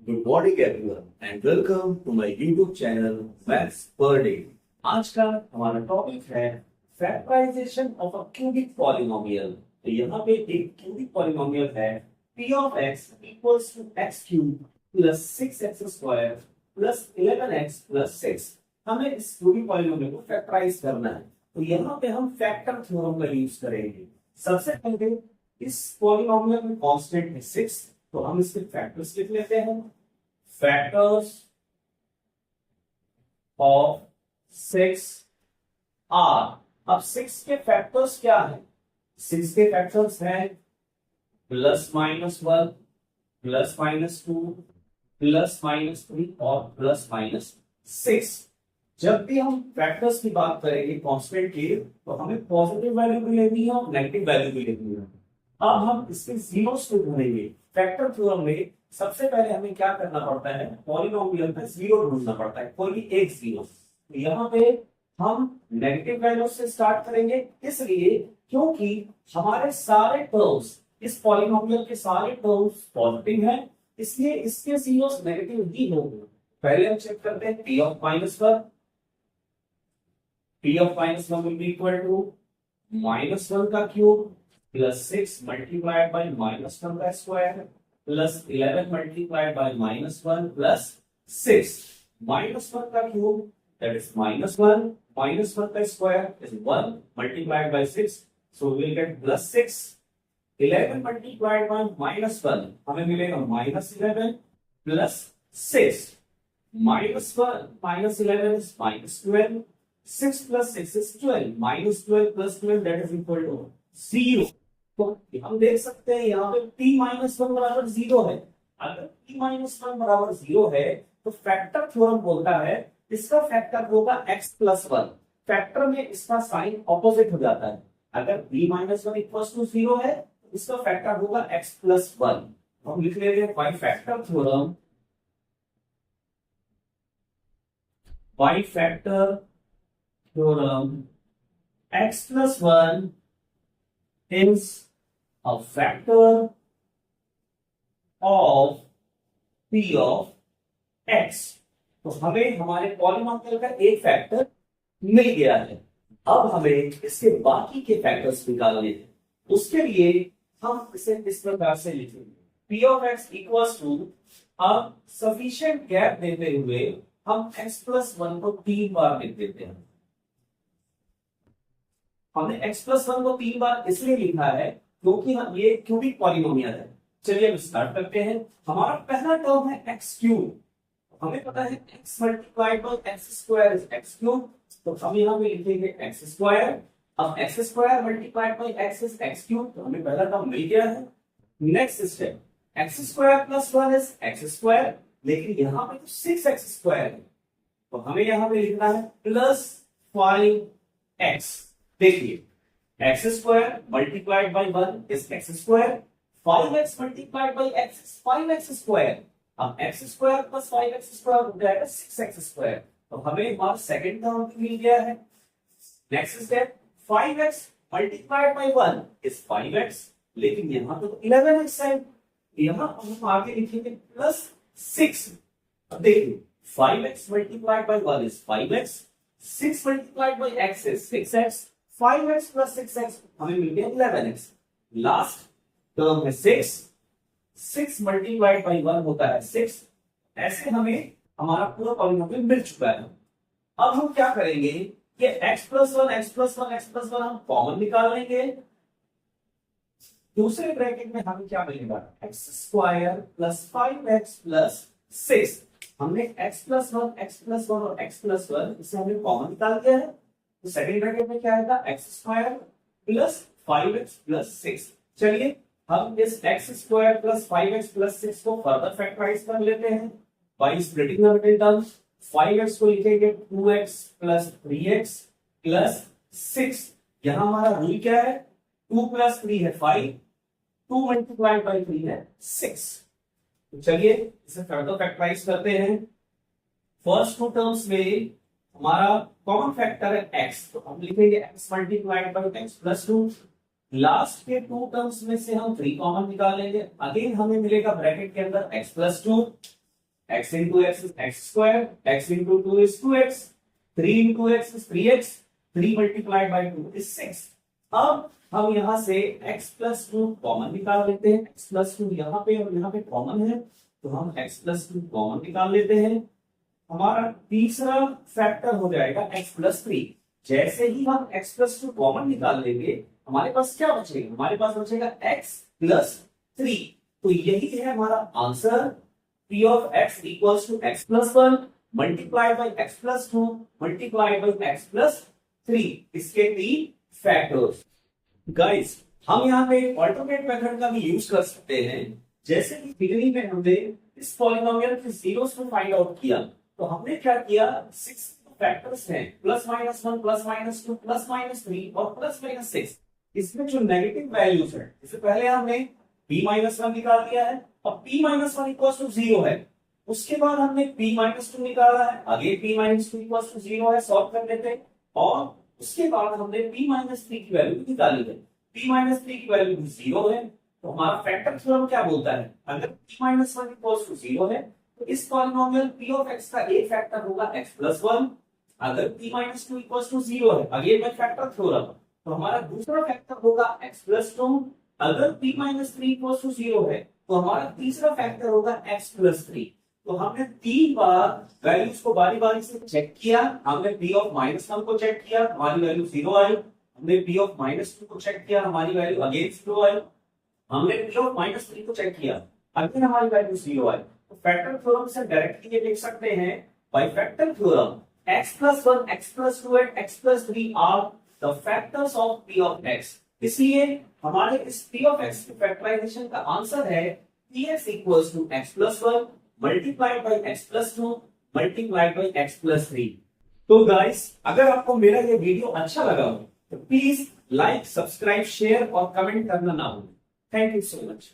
Good morning everyone and welcome to my YouTube channel maths per day. आज का हमारा topic है factorisation of a cubic polynomial. तो यहाँ पे एक क्यूबिक पॉलिनोमियल है p of x equals to x cube plus 6x square plus 11x plus 6। हमें इस क्यूबिक पॉलिनोमियल को फैक्टराइज करना है, तो यहाँ पे हम फैक्टर थ्योरम का यूज करेंगे। सबसे पहले इस पॉलिनोमियल में कांस्टेंट है 6, तो हम इसके फैक्टर्स लिख लेते हैं। Factors of 6 are. अब 6 के फैक्टर्स क्या है? 6 के फैक्टर्स हैं plus minus 1, plus minus 2, plus minus 3 और प्लस माइनस 6। जब भी हम फैक्टर्स की बात करेंगे कांस्टेंट की, तो हमें पॉजिटिव वैल्यू भी लेनी है और नेगेटिव वैल्यू भी लेनी है। अब हम इसके जीरोस को ढूंढेंगे। फैक्टर थ्योरम में सबसे पहले हमें क्या करना पड़ता है? पॉलिनोमियल में जीरो ढूंढना पड़ता है, कोई भी एक जीरो। तो यहाँ पे हम नेगेटिव वैल्यू से स्टार्ट करेंगे, इसलिए क्योंकि हमारे सारे टर्म्स, इस पॉलिनोमियल के सारे टर्म्स पॉजिटिव हैं, इसलिए इसके जीरोस नेगेटिव ही होंगे। पहले हम चेक करते हैं p of -1। p of -1 will be equal to -1 का क्यूब प्लस 6 मल्टीप्लाइड बाय -1 का square plus 11 multiplied by -1 plus 6। -1 का क्यूब दैट इज -1, -1 का square is 1 multiplied by 6, so we will get plus 6। 11 multiplied by -1 हमें मिलेगा -11 plus 6। -1 minus 11 is -12, 6 plus 6 is 12, -12 plus 12 that is equal to 0। तो हम देख सकते हैं यहाँ पे t-1 बराबर 0 है। अगर t-1 बराबर 0 है तो फैक्टर थ्योरम बोलता है इसका फैक्टर होगा x प्लस 1। फैक्टर में इसका साइन ऑपोजिट हो जाता है। अगर t-1 इक्वल्स टू 0 है तो इसका फैक्टर होगा x प्लस 1। हम लिख लेते हैं by factor theorem, by factor theorem x plus 1 is a factor of p of x। तो हमें हमारे पॉलिनोमियल का एक फैक्टर मिल गया है। अब हमें इसके बाकी के फैक्टर्स निकालने हैं। उसके लिए हम इसे इस प्रकार से लिखेंगे p of x equals to, अब सफिशिएंट गैप देते हुए हम x plus 1 को 3 बार लिख देते हैं। हमने x plus 1 को 3 बार इसलिए लिखा है क्योंकि हम ये क्यूबिक पॉलिनोमियल है। चलिए अब स्टार्ट करते हैं। हमारा पहला टर्म है x क्यूब। हमें पता है x multiplied by x square is x cube, तो हम यहाँ पे लिखेंगे x स्क्वायर। अब x square multiplied by x is x cube, तो हमें पहला टर्म मिल गया है। Next step, x square plus 1 is x square, लेकिन यहाँ पे तो 6x स्क्वायर है, तो हमें यहाँ पे लिखना है प्लस 5x। देखिए x square multiplied by 1 is x square, 5x multiplied by x is 5x square. अब x square plus 5x square हो जाएगा 6x स्क्वायर, तो हमें हमारा सेकंड टर्म मिल गया है। Next step, 5x multiplied by 1 is 5x, लेकिन यहाँ तो 11x है, यहाँ हम आगे लिखेंगे प्लस 6। अब देखिए 5x multiplied by 1 is 5x, 6 multiplied by x is 6x, 5x plus 6x हमें मिल गया 11x। लास्ट टर्म है 6, 6 मल्टीप्लाइड बाय 1 होता है 6। ऐसे हमें हमारा पूरा पॉलिनोमियल मिल चुका है। अब हम क्या करेंगे कि x plus 1 x plus 1 x plus 1 हम कॉमन निकाल लेंगे। दूसरे ब्रैकेट में हमें क्या मिलेगा? x square plus 5x plus 6। हमने x प्लस 1 x प्लस 1 और x प्लस 1 इसे हमने कॉमन निकाल दिया है, तो सेकंड ब्रैकेट में क्या आएगा? x square plus 5x plus 6। चलिए हम इस x square plus 5x plus 6 को फर्दर फैक्टराइज कर लेते हैं by splitting the middle terms. 5x को लिखेंगे 2x प्लस 3x प्लस 6। यहां हमारा रूल क्या है? 2 प्लस 3 है 5, 2 मल्टीप्लाइड बाय 3 है 6। तो चलिए इसे फर्दर फैक्टराइज करते हैं। फर्स्ट टू टर्म्स में हमारा कॉमन फैक्टर है x, तो हम लिखेंगे x multiplied by x plus 2। Last के टू टर्म्स में से हम 3 कॉमन निकाल लेंगे। अगेन हमें मिलेगा ब्रैकेट के अंदर x plus 2 x into x is x square, x into 2 is 2x, 3 into x is 3x, 3 multiplied by 2 is 6. अब हम यहां से x plus 2 कॉमन निकाल लेते हैं. x plus 2 यहाँ पे और यहाँ पे कॉमन है, तो हम x plus 2 कॉमन निकाल लेते हैं. हमारा तीसरा फैक्टर हो जाएगा x plus 3. जैसे ही हम x plus 2 कॉमन निकाल लेंगे, हमारे पास क्या बचेगा? हमारे पास बचेगा x plus 3. तो यही है हमारा answer. p of x equals to x plus 1 multiplied by x plus 2 multiplied by x plus 3. इसके 3 फैक्टर्स. गाइस, हम यहाँ पे ऑल्टरनेट मेथड का भी यूज कर सकते हैं. जैसे कि बिगिनिंग में हमने इस पॉलिनोमियल के जीरोस को फाइंड आउट किया, तो हमने क्या किया, 6 फैक्टर्स हैं, plus minus 1, plus minus 2, plus minus 3 और प्लस माइनस 6. इसमें जो नेगेटिव वैल्यूज है, इससे पहले हमने p माइनस 1 निकाल दिया है. अब p माइनस 1 इक्वल टू 0 है. उसके बाद हमने p माइनस 2 निकाला है. आगे p माइनस 2 इक्वल टू 0 है, सॉल्व कर लेते हैं. और उसके बाद हमने p माइनस 3 की वैल्यू निकाली है. p माइनस 3 की वैल्यू 0 है. तो हमारा फैक्टर थ्योरम क्या बोलता है, अगर p माइनस 1 इक्वल टू 0 है, तो इस पॉलिनोमियल p ऑफ x का एक फैक्टर होगा x प्लस 1. अगर p माइनस 2 इक्वल टू 0 है, अगेन में फैक्टर थ्योरम, तो हमारा दूसरा फैक्टर होगा x प्लस 2. अगर p माइनस 3 इक्वल टू 0 है, तो हमारा तीसरा फैक्टर होगा x प्लस 3. तो हमने 3 बार वैल्यूज को बारी बारी से चेक किया. हमने p ऑफ माइनस 1 को चेक किया, हमारी वैल्यू 0 आई. हमने p ऑफ माइनस 2 को चेक किया, हमारी वैल्यू अगेन 0 आई. हमने p ऑफ माइनस 3 को चेक किया, अगेन हमारी वैल्यू 0 आई. तो फैक्टर थ्योरम से डायरेक्टली ये लिख सकते हैं, by factor theorem x plus 1, x plus 2 and x plus 3 are the factors of p of x. इसलिए हमारे इस p of x की फैक्टराइजेशन का आंसर है px equals to x plus 1 multiplied by x plus 2 multiplied by x plus 3. तो guys, अगर आपको मेरा ये वीडियो अच्छा लगा हो, तो प्लीज लाइक, सब्सक्राइब, शेयर और कमेंट करना ना भूलें. Thank you so much.